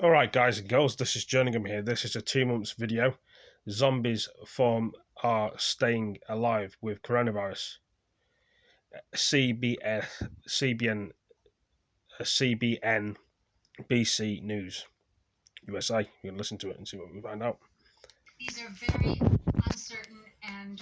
Alright guys and girls, this is Jerningham here. This is a 2 months video. Zombies form are staying alive with coronavirus. CBN, BC News, USA. You can listen to it and see what we find out. These are very uncertain and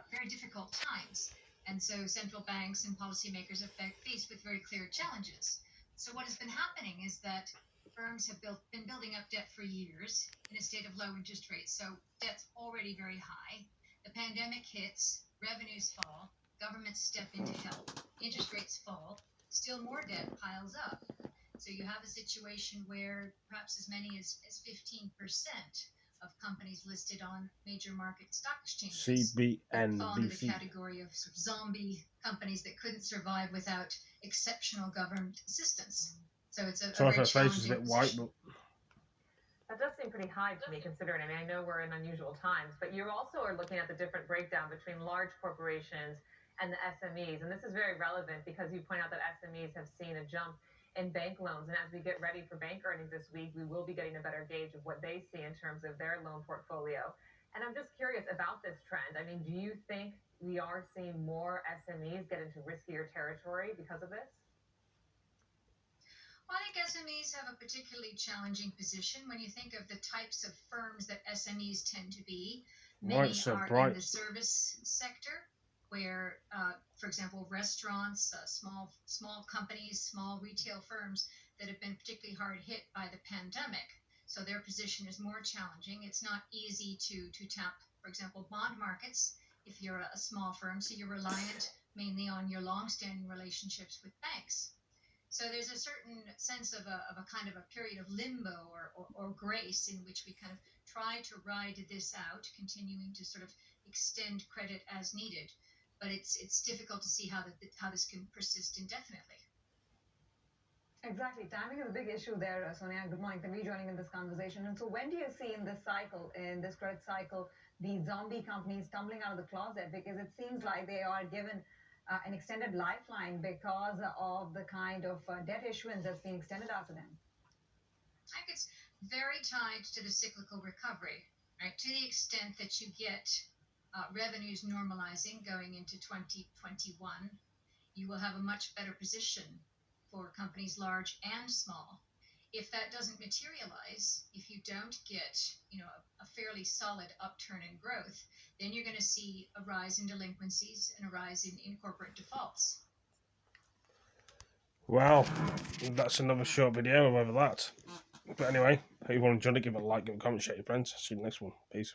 very difficult times. And so central banks and policymakers are faced with very clear challenges. So what has been happening is that firms have been building up debt for years in a state of low interest rates. So debt's already very high. The pandemic hits, revenues fall, governments step in to help, interest rates fall, still more debt piles up. So you have a situation where perhaps as many as 15% of companies listed on major market stock exchanges CBN, fall into the BC. category of sort of zombie companies that couldn't survive without exceptional government assistance. So it's a Sorry if very her face is a challenging bit white, position. but That does seem pretty high to me, considering, I know we're in unusual times, but you also are looking at the different breakdown between large corporations and the SMEs. And this is very relevant because you point out that SMEs have seen a jump in bank loans. And as we get ready for bank earnings this week, we will be getting a better gauge of what they see in terms of their loan portfolio. And I'm just curious about this trend. I mean, do you think we are seeing more SMEs get into riskier territory because of this? Well, I think SMEs have a particularly challenging position when you think of the types of firms that SMEs tend to be. why it's Many so are in bright. the service sector, where, for example, restaurants, small companies, small retail firms that have been particularly hard hit by the pandemic. So their position is more challenging. It's not easy to tap, for example, bond markets if you're a small firm. So you're reliant mainly on your long-standing relationships with banks. So there's a certain sense of a kind of a period of limbo or grace in which we kind of try to ride this out, continuing to sort of extend credit as needed. But it's difficult to see how this can persist indefinitely. Exactly. Timing is a big issue there, Sonia. Good morning. Thank you for joining in this conversation. And so when do you see in this cycle, in this credit cycle, the zombie companies tumbling out of the closet? Because it seems like they are given an extended lifeline because of the kind of debt issuance that's being extended out to them. I think it's very tied to the cyclical recovery, right? To the extent that you get revenues normalizing going into 2021, you will have a much better position for companies large and small. If that doesn't materialize, if you don't get, a fairly solid upturn in growth, then you're going to see a rise in delinquencies and a rise in corporate defaults. Well, that's another short video over that. But anyway, hope you want to enjoy it, give it a like, give it a comment, share your friends. See you in the next one. Peace.